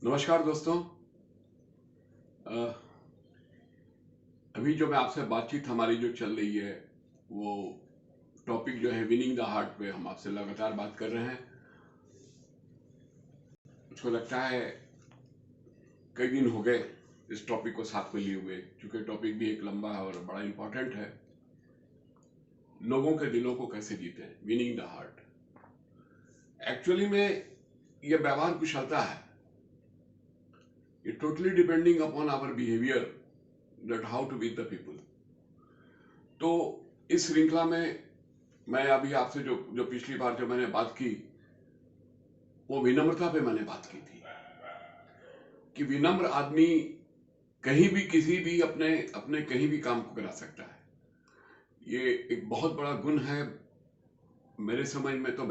नमस्कार दोस्तों। अ, अभी जो मैं आपसे बातचीत हमारी जो चल रही है वो टॉपिक जो है विनिंग द हार्ट पे हम आपसे लगातार बात कर रहे हैं। मुझको लगता है कई दिन हो गए इस टॉपिक को साथ में लिए हुए, क्योंकि टॉपिक भी एक लंबा है और बड़ा इंपॉर्टेंट है। लोगों के दिलों को कैसे जीते, विनिंग द हार्ट। एक्चुअली में ये व्यवहार कुशलता है। ये totally depending upon our behaviour that how to win the people. तो इस श्रृंखला में मैं अभी आपसे जो जो पिछली बार जो मैंने बात की वो विनम्रता पे मैंने बात की थी कि विनम्र आदमी कहीं भी किसी भी अपने अपने कहीं भी काम को करा सकता है। ये एक बहुत बड़ा गुण है मेरे समझ में। तो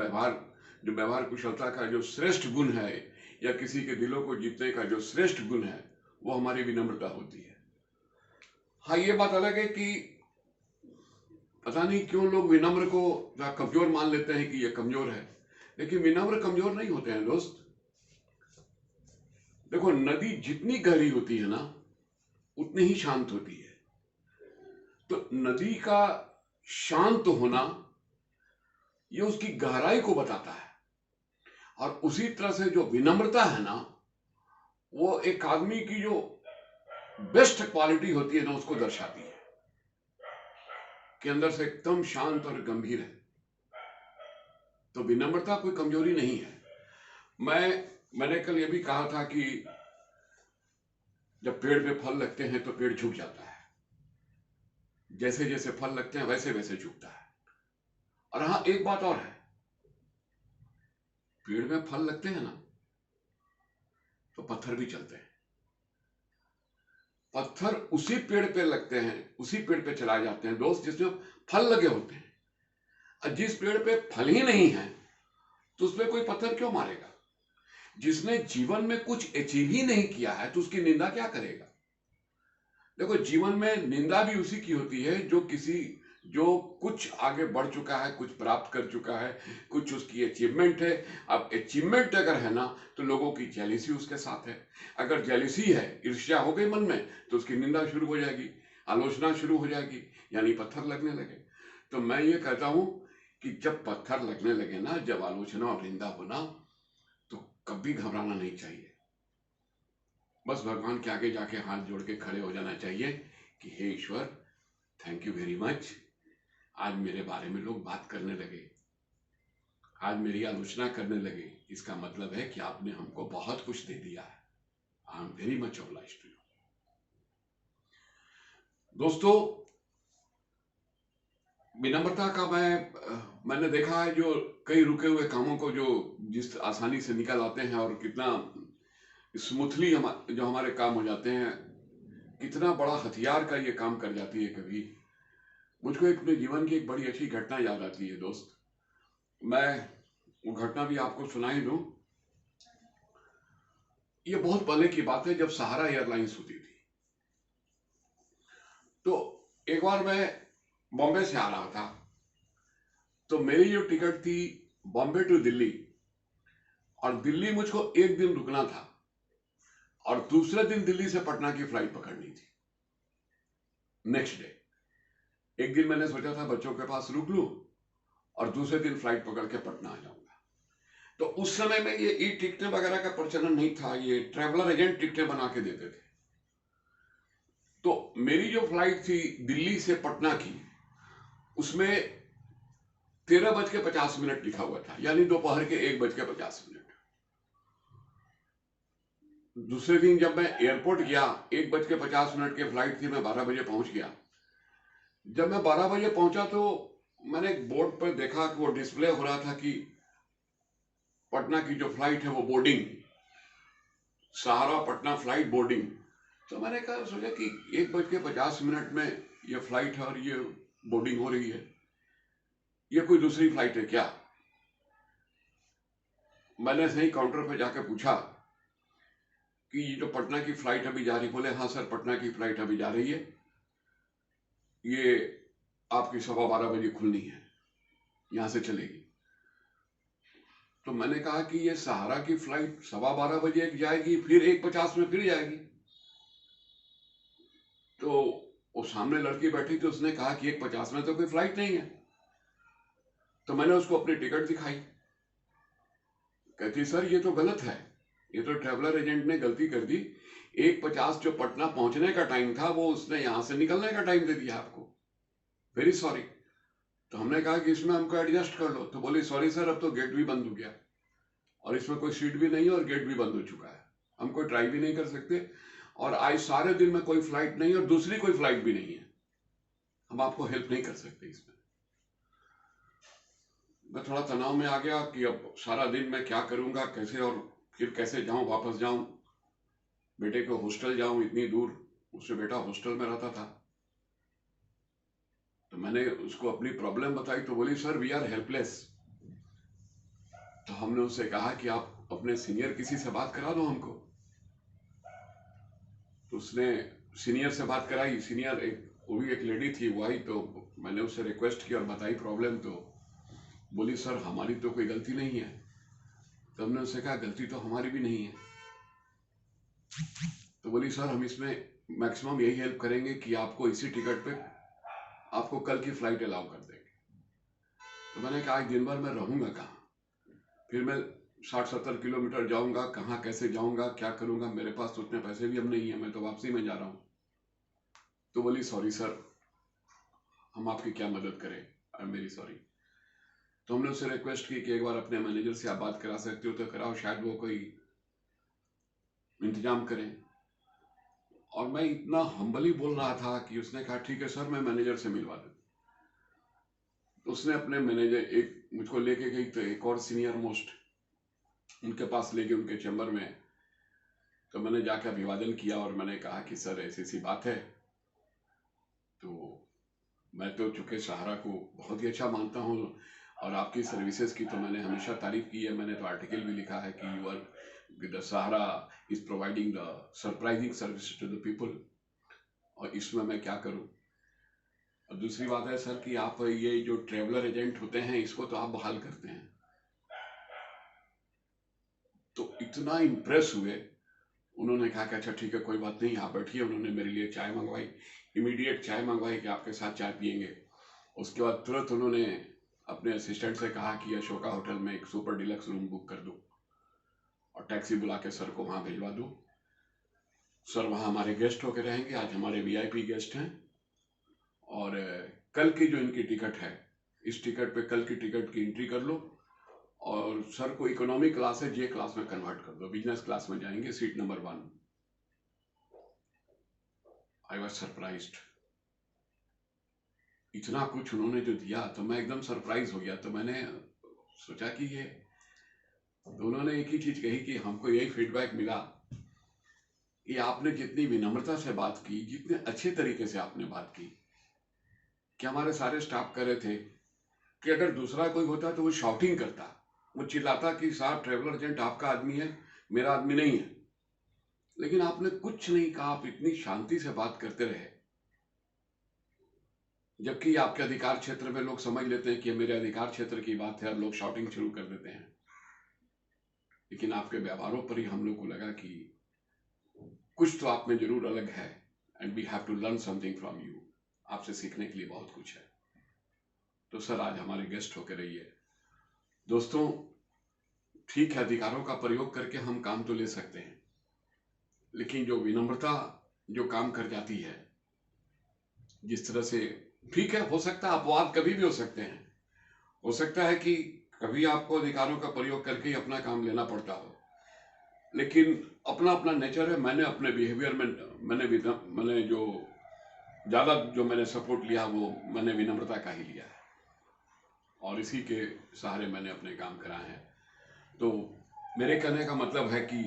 व्यवहार कुशलता का जो श्रेष्ठ गुण है या किसी के दिलों को जीतने का जो श्रेष्ठ गुण है वो हमारी विनम्रता होती है। हाँ, ये बात अलग है कि पता नहीं क्यों लोग विनम्र को कमजोर मान लेते हैं कि ये कमजोर है, लेकिन विनम्र कमजोर नहीं होते हैं दोस्त। देखो, नदी जितनी गहरी होती है ना उतनी ही शांत होती है। तो नदी का शांत होना ये उसकी गहराई को बताता है। और उसी तरह से जो विनम्रता है ना वो एक आदमी की जो बेस्ट क्वालिटी होती है ना उसको दर्शाती है कि अंदर से एकदम शांत और गंभीर है। तो विनम्रता कोई कमजोरी नहीं है। मैंने कल ये भी कहा था कि जब पेड़ पे फल लगते हैं तो पेड़ झुक जाता है, जैसे जैसे फल लगते हैं वैसे वैसे झुकता है। और हाँ, एक बात और है, पेड़ में फल लगते हैं ना तो पत्थर भी चलते हैं। पत्थर उसी पेड़ पे लगते हैं, उसी पेड़ पे चलाए जाते हैं दोस्त जिसमें फल लगे होते हैं। और जिस पेड़ पे फल ही नहीं है तो उसमें कोई पत्थर क्यों मारेगा। जिसने जीवन में कुछ अचीव ही नहीं किया है तो उसकी निंदा क्या करेगा। देखो, जीवन में निंदा भी उसी की होती है जो कुछ आगे बढ़ चुका है, कुछ प्राप्त कर चुका है, कुछ उसकी अचीवमेंट है। अब अचीवमेंट अगर है ना तो लोगों की जेलिसी उसके साथ है। अगर जेलिसी है, ईर्ष्या हो गई मन में, तो उसकी निंदा शुरू हो जाएगी, आलोचना शुरू हो जाएगी, यानी पत्थर लगने लगे। तो मैं ये कहता हूं कि जब पत्थर लगने लगे ना, जब आलोचना और निंदा होना, तो कभी घबराना नहीं चाहिए। बस भगवान के आगे जाके हाथ जोड़ के खड़े हो जाना चाहिए कि हे ईश्वर, थैंक यू वेरी मच। आज मेरे बारे में लोग बात करने लगे, आज मेरी आलोचना करने लगे, इसका मतलब है कि आपने हमको बहुत कुछ दे दिया है। I am very much obliged to you. दोस्तों, विनम्रता का मैंने देखा है जो कई रुके हुए कामों को जो जिस आसानी से निकल आते हैं और कितना स्मूथली जो हमारे काम हो जाते हैं, कितना बड़ा हथियार का ये काम कर जाती है। कभी मुझको अपने जीवन की एक बड़ी अच्छी घटना याद आती है दोस्त। मैं वो घटना भी आपको सुना ही दूं। ये बहुत पहले की बात है, जब सहारा एयरलाइंस होती थी। तो एक बार मैं बॉम्बे से आ रहा था, तो मेरी जो टिकट थी बॉम्बे टू दिल्ली, और दिल्ली मुझको एक दिन रुकना था और दूसरे दिन दिल्ली से पटना की फ्लाइट पकड़नी थी नेक्स्ट डे। एक दिन मैंने सोचा था बच्चों के पास रुक लूं और दूसरे दिन फ्लाइट पकड़ के पटना आ जाऊंगा। तो उस समय में ये ई टिकटें वगैरह का प्रचलन नहीं था, ये ट्रैवलर एजेंट टिकटें बना के देते थे। तो मेरी जो फ्लाइट थी दिल्ली से पटना की, उसमें 13:50 लिखा हुआ था, यानी दोपहर के 1:50। दूसरे दिन जब मैं एयरपोर्ट गया, 1:50 की फ्लाइट थी, मैं 12 बजे पहुंच गया। जब मैं 12 बजे पहुंचा तो मैंने एक बोर्ड पर देखा कि वो डिस्प्ले हो रहा था कि पटना की जो फ्लाइट है वो बोर्डिंग, सहारा पटना फ्लाइट बोर्डिंग। तो मैंने कहा, सोचा कि 1:50 में ये फ्लाइट है और ये बोर्डिंग हो रही है, ये कोई दूसरी फ्लाइट है क्या। मैंने सही काउंटर पर जाके पूछा कि ये जो पटना की फ्लाइट अभी जा रही, बोले हाँ सर, पटना की फ्लाइट अभी जा रही है, ये आपकी 12:15 बजे खुलनी है, यहां से चलेगी। तो मैंने कहा कि ये सहारा की फ्लाइट 12:15 बजे एक जाएगी, फिर 1:50 में फिर जाएगी। तो वो सामने लड़की बैठी थी, उसने कहा कि 1:50 में तो कोई फ्लाइट नहीं है। तो मैंने उसको अपनी टिकट दिखाई। कहती सर ये तो गलत है, ये तो ट्रैवलर एजेंट ने गलती कर दी। 1:50 जो पटना पहुंचने का टाइम था वो उसने यहां से निकलने का टाइम दे दिया आपको। Very sorry. तो हमने कहा कि इसमें हमको एडजस्ट कर लो। तो बोली सॉरी सर, अब तो गेट भी बंद हो गया और इसमें कोई सीट भी नहीं है और गेट भी बंद हो चुका है, हम कोई ट्राई भी नहीं कर सकते और आज सारे दिन में कोई फ्लाइट नहीं और दूसरी कोई फ्लाइट भी नहीं है, हम आपको हेल्प नहीं कर सकते इसमें। मैं थोड़ा तनाव में आ गया कि अब सारा दिन मैं क्या करूंगा, कैसे और फिर कैसे जाऊं, वापस जाऊं, बेटे को हॉस्टल जाऊं, इतनी दूर, उससे बेटा हॉस्टल में रहता था। तो मैंने उसको अपनी प्रॉब्लम बताई तो बोली सर वी आर हेल्पलेस। तो हमने उससे कहा कि आप अपने सीनियर किसी से बात करा दो हमको। तो उसने सीनियर से बात कराई। सीनियर वो भी एक लेडी थी, वो आई। तो मैंने उससे रिक्वेस्ट की और बताई प्रॉब्लम। तो बोली सर हमारी तो कोई गलती नहीं है। तो हमने उससे कहा गलती तो हमारी भी नहीं है। तो बोली सर हम इसमें मैक्सिमम यही हेल्प करेंगे कि आपको इसी टिकट पे आपको कल की फ्लाइट अलाउ कर देंगे। तो मैंने कहा आज दिन भर मैं रहूंगा कहाँ, फिर मैं 60-70 किलोमीटर जाऊंगा, कहाँ कैसे जाऊंगा, क्या करूंगा, मेरे पास तो उतने पैसे भी अब नहीं है, मैं तो वापसी में जा रहा हूँ। तो बोली सॉरी सर, हम आपकी क्या मदद करें, आई एम वेरी सॉरी। तो हमने उससे रिक्वेस्ट की कि एक बार अपने मैनेजर से आप बात करा सकते हो तो कराओ, शायद वो कोई इंतजाम करें। और मैं इतना हम्बली बोल रहा था कि उसने कहा ठीक है सर मैं मैनेजर से मिलवा दूं। तो उसने अपने मैनेजर एक मुझको लेके गई, तो एक और सीनियर मोस्ट उनके पास ले गए, उनके चैम्बर में। तो मैंने जाकर अभिवादन किया और मैंने कहा कि सर ऐसी ऐसी बात है। तो मैं तो चूंकि सहारा को बहुत ही अच्छा मानता हूँ और आपकी सर्विसेज की तो मैंने हमेशा तारीफ की है, मैंने तो आर्टिकल भी लिखा है कि you are the Sahara is providing the surprising service to the people, और इसमें मैं क्या करूं। और दूसरी बात है सर कि आप ये जो ट्रेवलर एजेंट होते हैं इसको तो आप बहाल करते हैं। तो इतना इम्प्रेस हुए, उन्होंने कहा कि अच्छा ठीक है कोई बात नहीं, आप बैठिए। उन्होंने मेरे लिए चाय मंगवाई, इमीडिएट चाय मंगवाई कि आपके साथ चाय पियेंगे। उसके बाद तुरंत उन्होंने अपने असिस्टेंट से कहा कि अशोका होटल में एक सुपर डिलक्स रूम बुक कर दो और टैक्सी बुला के सर को वहाँ भिजवा दो। सर वहाँ हमारे गेस्ट होके रहेंगे, आज हमारे वीआईपी गेस्ट हैं। और कल की जो इनकी टिकट है, इस टिकट पे कल की टिकट की एंट्री कर लो और सर को इकोनॉमी क्लास से जे क्लास में कन्वर्ट कर दो, बिजनेस क्लास में जाएंगे, seat number 1। I was surprised, इतना कुछ उन्होंने जो दिया तो मैं एकदम सरप्राइज हो गया। तो मैंने सोचा कि ये, तो उन्होंने एक ही चीज कही कि हमको यही फीडबैक मिला कि आपने जितनी विनम्रता से बात की, जितने अच्छे तरीके से आपने बात की, कि हमारे सारे स्टाफ कह रहे थे कि अगर दूसरा कोई होता तो वो शाउटिंग करता, वो चिल्लाता कि साहब ट्रेवलर एजेंट आपका आदमी है, मेरा आदमी नहीं है। लेकिन आपने कुछ नहीं कहा, आप इतनी शांति से बात करते रहे। जबकि आपके अधिकार क्षेत्र में लोग समझ लेते हैं कि मेरे अधिकार क्षेत्र की बात है और लोग शॉटिंग शुरू कर देते हैं। लेकिन आपके व्यवहारों पर ही हम लोग को लगा कि कुछ तो आप में जरूर अलग है, and we have to learn something from you, आपसे सीखने के लिए बहुत कुछ है। तो सर आज हमारे गेस्ट होकर रहिए। दोस्तों ठीक है, अधिकारों का प्रयोग करके हम काम तो ले सकते हैं, लेकिन जो विनम्रता जो काम कर जाती है, जिस तरह से, ठीक है हो सकता है अपवाद कभी भी हो सकते हैं, हो सकता है कि कभी आपको अधिकारों का प्रयोग करके ही अपना काम लेना पड़ता हो, लेकिन अपना अपना नेचर है। मैंने अपने बिहेवियर में मैंने जो ज़्यादा जो मैंने सपोर्ट लिया वो मैंने विनम्रता का ही लिया है और इसी के सहारे मैंने अपने काम कराए हैं। तो मेरे कहने का मतलब है कि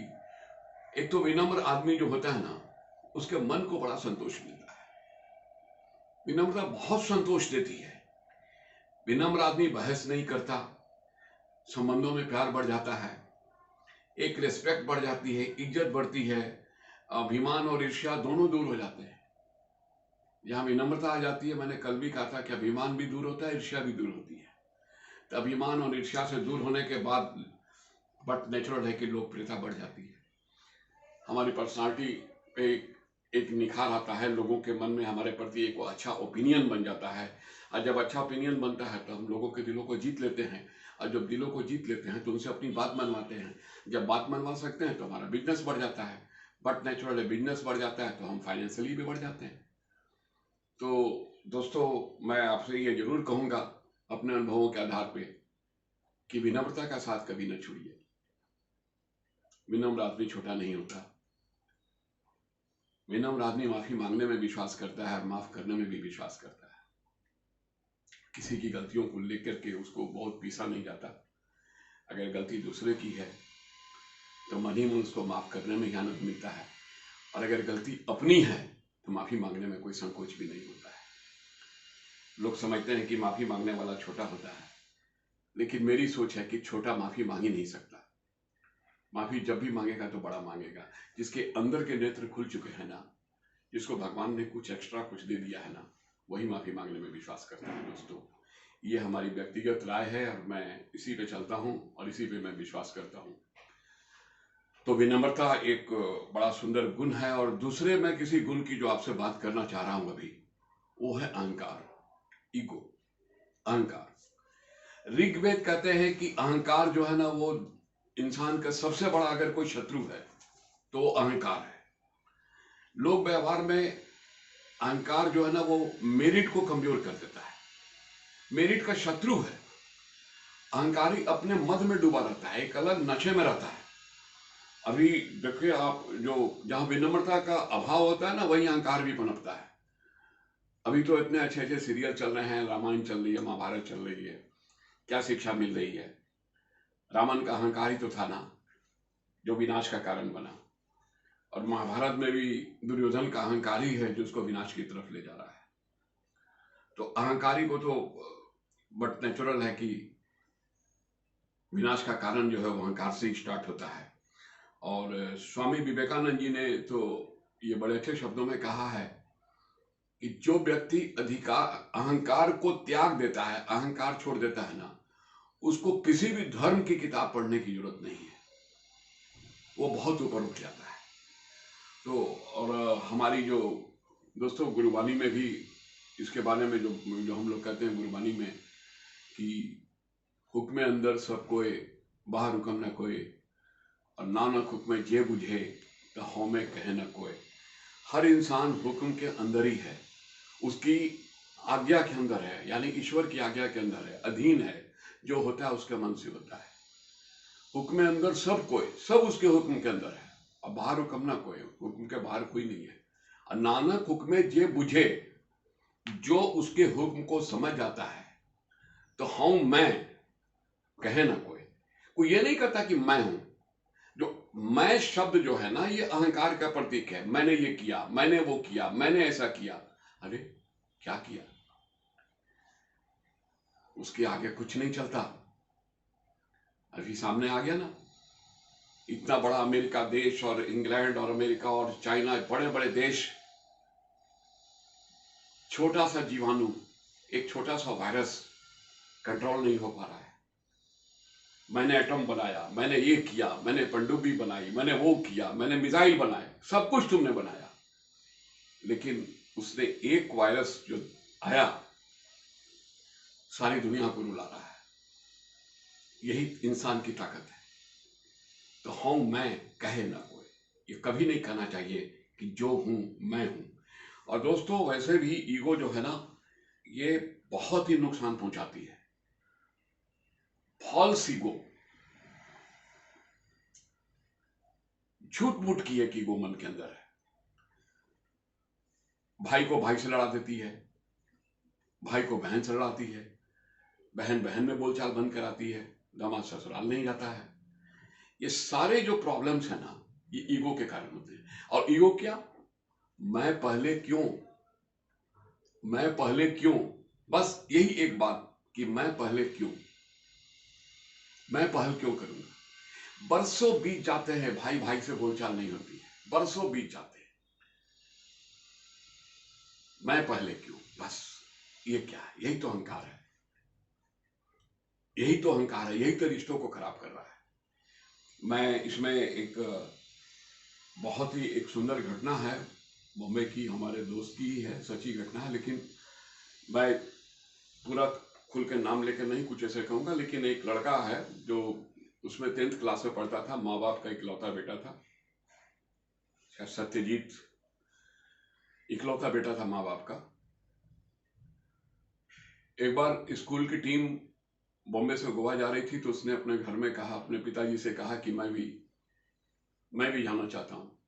एक तो विनम्र आदमी जो होता है ना, उसके मन को बड़ा संतोष मिलता है। विनम्रता बहुत संतोष देती है। विनम्र आदमी बहस नहीं करता, संबंधों में प्यार बढ़ जाता है, एक रिस्पेक्ट बढ़ जाती है, इज्जत बढ़ती है, अभिमान और ईर्ष्या दोनों दूर हो जाते हैं। जहां विनम्रता आ जाती है, मैंने कल भी कहा था कि अभिमान भी दूर होता है, ईर्ष्या भी दूर होती है। तो अभिमान और ईर्ष्या से दूर होने के बाद बट नेचुरल है कि लोकप्रियता बढ़ जाती है, हमारी पर्सनालिटी पे एक निखार आता है, लोगों के मन में हमारे प्रति एक अच्छा ओपिनियन बन जाता है। और जब अच्छा ओपिनियन बनता है तो हम लोगों के दिलों को जीत लेते हैं, और जब दिलों को जीत लेते हैं तो उनसे अपनी बात मनवाते हैं। जब बात मनवा सकते हैं तो हमारा बिजनेस बढ़ जाता है, बट नेचुरल है बिजनेस बढ़ जाता है तो हम फाइनेंशियली भी बढ़ जाते हैं। तो दोस्तों, मैं आपसे ये जरूर कहूँगा अपने अनुभवों के आधार पे कि विनम्रता का साथ कभी न छोड़िए। विनम्र आदमी छोटा नहीं होता। विनम्र आदमी माफी मांगने में विश्वास करता है और माफ करने में भी विश्वास करता है। किसी की गलतियों को लेकर के उसको बहुत पीसा नहीं जाता। अगर गलती दूसरे की है तो मन ही मन उसको माफ करने में ही आनंद मिलता है, और अगर गलती अपनी है तो माफी मांगने में कोई संकोच भी नहीं होता है। लोग समझते हैं कि माफी मांगने वाला छोटा होता है, लेकिन मेरी सोच है कि छोटा माफी मांग ही नहीं सकता। माफी जब भी मांगेगा तो बड़ा मांगेगा। जिसके अंदर के नेत्र खुल चुके हैं ना, जिसको भगवान ने कुछ एक्स्ट्रा कुछ दे दिया है ना, वही माफी मांगने में विश्वास करता है। दोस्तों, ये हमारी व्यक्तिगत राय है और मैं इसी पे चलता हूँ और इसी पे मैं विश्वास करता हूँ। तो विनम्रता एक बड़ा सुंदर गुण है। और दूसरे मैं किसी गुण की जो आपसे बात करना चाह रहा हूं अभी, वो है अहंकार, ईगो, अहंकार। ऋग्वेद कहते हैं कि अहंकार जो है ना, वो इंसान का सबसे बड़ा अगर कोई शत्रु है तो अहंकार है। लोग व्यवहार में अहंकार जो है ना, वो मेरिट को कमजोर कर देता है, मेरिट का शत्रु है। अहंकारी अपने मद में डूबा रहता है, एक अलग नशे में रहता है। अभी देखिए आप, जो जहां विनम्रता का अभाव होता है ना, वहीं अहंकार भी पनपता है। अभी तो इतने अच्छे अच्छे सीरियल चल रहे हैं, रामायण चल रही है, महाभारत चल रही है, क्या शिक्षा मिल रही है। रावण का अहंकार ही तो था ना जो विनाश का कारण बना, और महाभारत में भी दुर्योधन का अहंकार ही है जो उसको विनाश की तरफ ले जा रहा है। तो अहंकारी को तो बट नेचुरल है कि विनाश का कारण जो है वो अहंकार से ही स्टार्ट होता है। और स्वामी विवेकानंद जी ने तो ये बड़े अच्छे शब्दों में कहा है कि जो व्यक्ति अहंकार को त्याग देता है, अहंकार छोड़ देता है ना, उसको किसी भी धर्म की किताब पढ़ने की जरूरत नहीं है, वो बहुत ऊपर उठ जाता है। तो और हमारी जो दोस्तों गुरुवाणी में भी इसके बारे में जो हम लोग कहते हैं गुरुवाणी में कि हुक्म अंदर सब कोई, बाहर हुक्म न कोई, और नानक हुक्म जे बुझे तो हमें कहे न कोई। हर इंसान हुक्म के अंदर ही है, उसकी आज्ञा के अंदर है, यानी ईश्वर की आज्ञा के अंदर है, अधीन है। जो होता है उसके मन से होता है। हुक्म अंदर सब कोई, सब उसके हुक्म के अंदर है, और बाहर हुक्म ना कोई, हुक्म के बाहर कोई नहीं है। और नानक हुक्म जे बुझे, जो उसके हुक्म को समझ जाता है, तो हम मैं कहे ना कोई। कोई ये नहीं कहता कि मैं हूं। जो मैं शब्द जो है ना, ये अहंकार का प्रतीक है। मैंने ये किया, मैंने वो किया, मैंने ऐसा किया। अरे क्या किया? उसके आगे कुछ नहीं चलता। अभी सामने आ गया ना, इतना बड़ा अमेरिका देश और इंग्लैंड और अमेरिका और चाइना, बड़े बड़े देश, छोटा सा जीवाणु, एक छोटा सा वायरस कंट्रोल नहीं हो पा रहा है। मैंने एटम बनाया, मैंने ये किया, मैंने पनडुब्बी बनाई, मैंने वो किया, मैंने मिसाइल बनाए, सब कुछ तुमने बनाया, लेकिन उसने एक वायरस जो आया सारी दुनिया को रुला रहा है। यही इंसान की ताकत है। तो हम मैं कहे ना कोई, ये कभी नहीं कहना चाहिए कि जो हूं मैं हूं। और दोस्तों, वैसे भी ईगो जो है ना, ये बहुत ही नुकसान पहुंचाती है। फॉल्स ईगो, झूठ मूठ की एक ईगो मन के अंदर है। भाई को भाई से लड़ा देती है, भाई को बहन से लड़ाती है, बहन बहन में बोलचाल बंद कराती है, दामाद ससुराल नहीं जाता है। ये सारे जो प्रॉब्लम्स है ना, ये ईगो के कारण होते हैं। और ईगो क्या? मैं पहले क्यों, मैं पहले क्यों, बस यही एक बात कि मैं पहले क्यों, मैं पहल क्यों करूंगा। बरसों बीत जाते हैं, भाई भाई से बोलचाल नहीं होती है, बरसों बीत जाते हैं, मैं पहले क्यों, बस। ये क्या है? यही तो अहंकार है, यही तो अहंकार है, यही तो रिश्तों को खराब कर रहा है। मैं इसमें एक बहुत ही एक सुंदर घटना है, बॉम्बे की, हमारे दोस्त की ही है, सच्ची घटना है, लेकिन मैं पूरा खुल के नाम लेकर नहीं कुछ ऐसे कहूँगा। लेकिन एक लड़का है जो उसमें 10th क्लास में पढ़ता था, माँ बाप का इकलौता बेटा था, सत्यजीत इकलौता बेटा था माँ बाप का। एक बार स्कूल की टीम बॉम्बे से गोवा जा रही थी, तो उसने अपने घर में कहा, अपने पिताजी से कहा कि मैं भी जाना चाहता हूँ।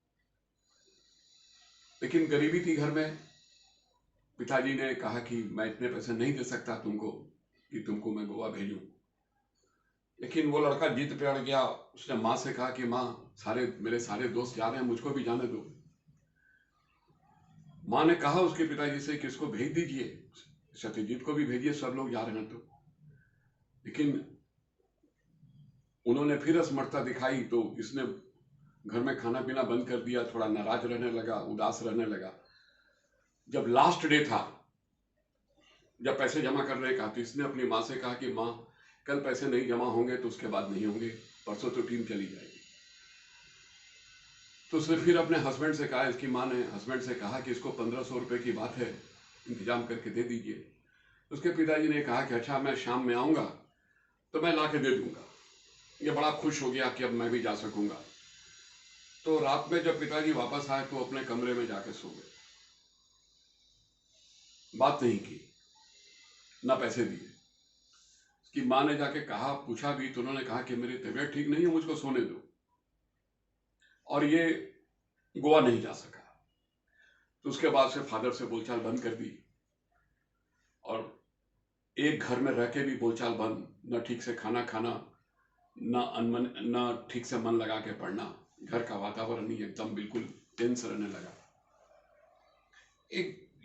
लेकिन गरीबी थी घर में। पिताजी ने कहा कि मैं इतने पैसे नहीं दे सकता तुमको कि तुमको मैं गोवा भेजूं। लेकिन वो लड़का जिद पे अड़ गया। उसने माँ से कहा कि माँ, मेरे सारे दोस्त जा रहे हैं, मुझको भी जाने दो। माँ ने कहा उसके पिताजी से कि इसको भेज दीजिए, सत्यजीत को भी भेजिए, सब लोग जा रहे हैं तो। लेकिन उन्होंने फिर असमर्थता दिखाई, तो इसने घर में खाना पीना बंद कर दिया, थोड़ा नाराज रहने लगा, उदास रहने लगा। जब लास्ट डे था, जब पैसे जमा करने का, तो इसने अपनी माँ से कहा कि माँ, कल पैसे नहीं जमा होंगे तो उसके बाद नहीं होंगे, परसों तो टीम चली जाएगी। तो उसने फिर अपने हस्बैंड से कहा, इसकी माँ ने हस्बैंड से कहा कि इसको 1500 रुपये की बात है, इंतजाम करके दे दीजिए। उसके पिताजी ने कहा कि अच्छा, मैं शाम में आऊँगा तो मैं ला के दे दूँगा। ये बड़ा खुश हो गया कि अब मैं भी जा सकूँगा। तो रात में जब पिताजी वापस आए तो अपने कमरे में जाके सो गए, बात नहीं की, ना पैसे दिए। कि माँ ने जाके कहा, पूछा भी, तो उन्होंने कहा कि मेरी तबीयत ठीक नहीं है, मुझको सोने दो। और ये गोवा नहीं जा सका। तो उसके बाद से फादर से बोलचाल बंद कर दी, और एक घर में रह के भी बोलचाल बंद, न ठीक से खाना खाना, न ठीक से मन लगा के पढ़ना। घर का वातावरण ही एकदम बिल्कुल टेंस रहने लगा।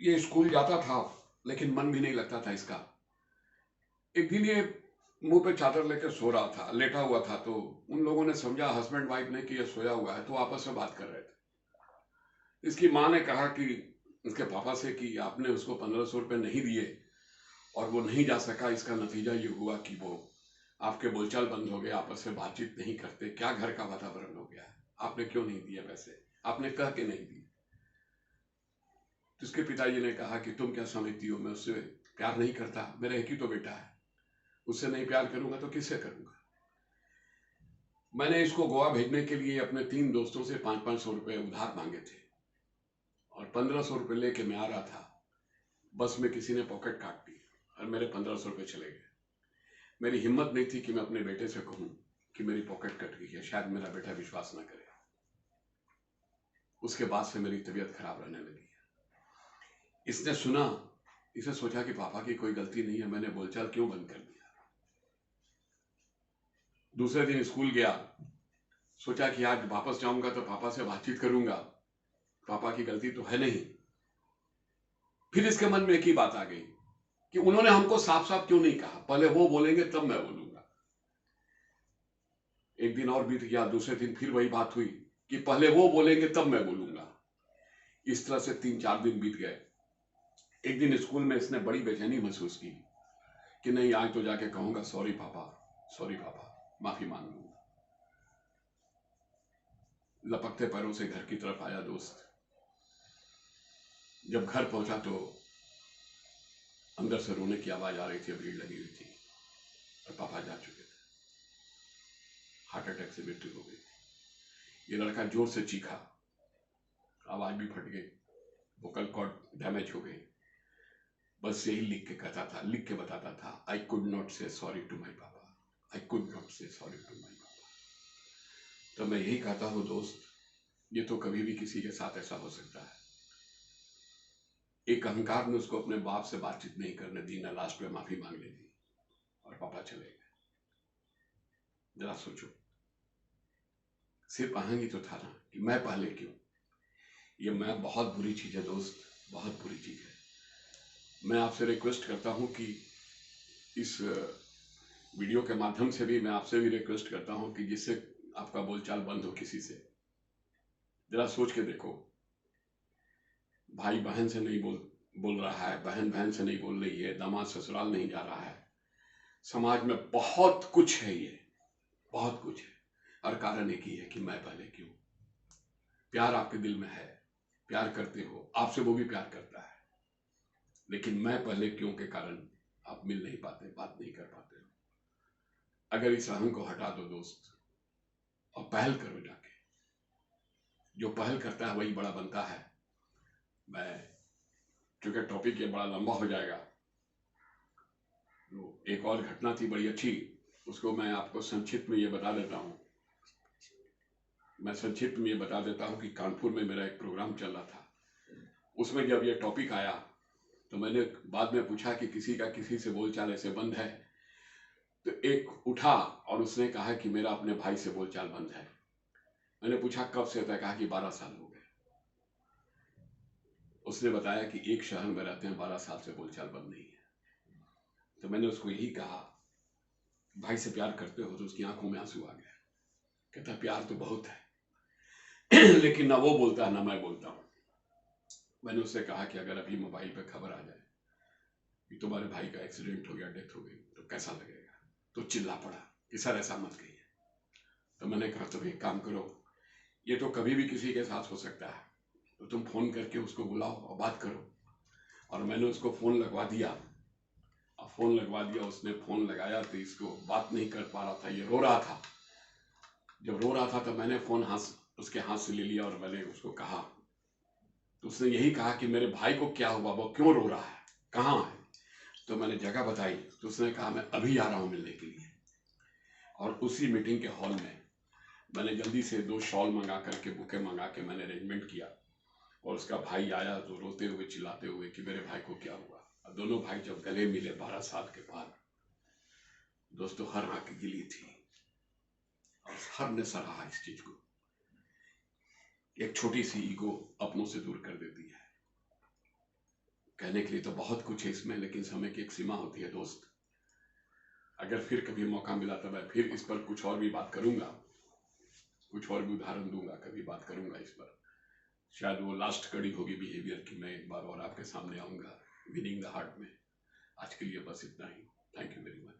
ये स्कूल जाता था लेकिन मन भी नहीं लगता था इसका। एक दिन ये मुंह पे चादर लेकर सो रहा था, लेटा हुआ था, तो उन लोगों ने समझा, हस्बैंड वाइफ ने, कि ये सोया हुआ है, तो आपस में बात कर रहे थे। इसकी माँ ने कहा कि उसके पापा से कि आपने उसको 1500 रुपये नहीं दिए और वो नहीं जा सका, इसका नतीजा ये हुआ कि वो आपके बोलचाल बंद हो गए, आपस में बातचीत नहीं करते, क्या घर का वातावरण हो गया है, आपने क्यों नहीं दिए पैसे, आपने कह के नहीं दिए। तो उसके पिताजी ने कहा कि तुम क्या समझती हो, मैं उससे प्यार नहीं करता, मेरा एक ही तो बेटा है, उससे नहीं प्यार करूंगा तो किससे करूंगा। मैंने इसको गोवा भेजने के लिए अपने 3 दोस्तों से 500-500 रुपये उधार मांगे थे, और 1500 रुपये लेके मैं आ रहा था। बस में किसी ने पॉकेट काट दी और मेरे 1500 रुपये चले गए। मेरी हिम्मत नहीं थी कि मैं अपने बेटे से कहूं कि मेरी पॉकेट कट गई है, शायद मेरा बेटा विश्वास ना करे। उसके बाद से मेरी तबीयत खराब रहने लगी। इसने सुना, इसे सोचा कि पापा की कोई गलती नहीं है, मैंने बोलचाल क्यों बंद कर दिया। दूसरे दिन स्कूल गया, सोचा कि आज वापस जाऊंगा तो पापा से बातचीत करूंगा, पापा की गलती तो है नहीं। फिर इसके मन में एक ही बात आ गई कि उन्होंने हमको साफ साफ क्यों नहीं कहा, पहले वो बोलेंगे तब मैं बोलूंगा। एक दिन और बीत गया, दूसरे दिन फिर वही बात हुई कि पहले वो बोलेंगे तब मैं बोलूंगा। इस तरह से 3-4 दिन बीत गए। एक दिन स्कूल में इसने बड़ी बेचैनी महसूस की कि नहीं, आज तो जाके कहूंगा सॉरी पापा, सॉरी पापा, माफी मांग लूंगा। लपकते पैरों से घर की तरफ आया दोस्त। जब घर पहुंचा तो अंदर से रोने की आवाज आ रही थी, भीड़ लगी हुई थी, और पापा जा चुके थे, हार्ट अटैक से मृत्यु हो गई। ये लड़का जोर से चीखा, आवाज भी फट गई, वोकल कॉर्ड डैमेज हो गई। बस यही लिख के कहता था, लिख के बताता था, आई कुड नॉट से सॉरी टू माई पापा, आई कुड नॉट से सॉरी टू माई पापा। तो मैं यही कहता हूं दोस्त, ये तो कभी भी किसी के साथ ऐसा हो सकता है। एक अहंकार ने उसको अपने बाप से बातचीत नहीं करने दी, ना लास्ट में माफी मांग ली थी, और पापा चले गए। जरा सोचो, सिर्फ अहंग ही तो था ना कि मैं पहले क्यों। ये मैं बहुत बुरी चीज है दोस्त, बहुत बुरी चीज है। मैं आपसे रिक्वेस्ट करता हूं कि इस वीडियो के माध्यम से भी मैं आपसे भी रिक्वेस्ट करता हूं कि जिससे आपका बोलचाल बंद हो किसी से, जरा सोच के देखो। भाई बहन से नहीं बोल रहा है, बहन बहन से नहीं बोल रही है, दामाद ससुराल नहीं जा रहा है, समाज में बहुत कुछ है, ये बहुत कुछ है। और कारण एक ही है कि मैं पहले क्यों। प्यार आपके दिल में है, प्यार करते हो, आपसे वो भी प्यार करता है, लेकिन मैं पहले क्यों के कारण आप मिल नहीं पाते, बात नहीं कर पाते हो। अगर इस अहम को हटा दो दोस्त और पहल करो जाके, जो पहल करता है वही बड़ा बनता है। मैं चूंकि टॉपिक ये बड़ा लंबा हो जाएगा, तो एक और घटना थी बड़ी अच्छी, उसको मैं आपको संक्षिप्त में ये बता देता हूँ। मैं संक्षिप्त में ये बता देता हूँ कि कानपुर में मेरा एक प्रोग्राम चल रहा था, उसमें जब ये टॉपिक आया तो मैंने बाद में पूछा कि किसी का किसी से बोलचाल ऐसे बंद है, तो एक उठा और उसने कहा कि मेरा अपने भाई से बोलचाल बंद है। मैंने पूछा कब से, तो कहा कि 12 साल हो गए। उसने बताया कि एक शहर में रहते हैं, 12 साल से बोलचाल बंद नहीं है। तो मैंने उसको यही कहा, भाई से प्यार करते हो? तो उसकी आंखों में आंसू आ गया। कहता प्यार तो बहुत है लेकिन ना वो बोलता है ना मैं बोलता हूँ। मैंने उससे कहा कि अगर अभी मोबाइल पे खबर आ जाए कि तुम्हारे भाई का एक्सीडेंट हो गया, डेथ हो गई, तो कैसा लगेगा? तो चिल्ला पड़ा कि सर ऐसा मत कहिए। तो मैंने कहा तुम एक काम करो, ये तो कभी भी किसी के साथ हो सकता है, तो तुम फोन करके उसको बुलाओ और बात करो। और मैंने उसको फोन लगवा दिया, और फोन लगवा दिया, उसने फोन लगाया तो इसको बात नहीं कर पा रहा था, ये रो रहा था। जब रो रहा था तो मैंने फोन उसके हाथ से ले लिया और मैंने उसको कहा, तो उसने यही कहा कि मेरे भाई को क्या हुआ, वो क्यों रो रहा है, कहाँ है? तो मैंने जगह बताई, तो उसने कहा मैं अभी आ रहा हूँ मिलने के लिए। और उसी मीटिंग के हॉल में मैंने जल्दी से 2 शॉल मंगा करके, बुके मंगा के मैंने अरेंजमेंट किया। और उसका भाई आया तो रोते हुए चिल्लाते हुए कि मेरे भाई को क्या हुआ। और दोनों भाई जब गले मिले 12 साल के बाद, दोस्तों हर आंख गिली थी और हर ने सराहा इस चीज को। एक छोटी सी ईगो अपनों से दूर कर देती है। कहने के लिए तो बहुत कुछ है इसमें, लेकिन समय की एक सीमा होती है दोस्त। अगर फिर कभी मौका मिला तो मैं फिर इस पर कुछ और भी बात करूंगा, कुछ और भी उदाहरण दूंगा, कभी बात करूंगा इस पर। शायद वो लास्ट कड़ी होगी बिहेवियर की, मैं एक बार और आपके सामने आऊंगा विनिंग द हार्ट में। आज के लिए बस इतना ही। Thank you very much.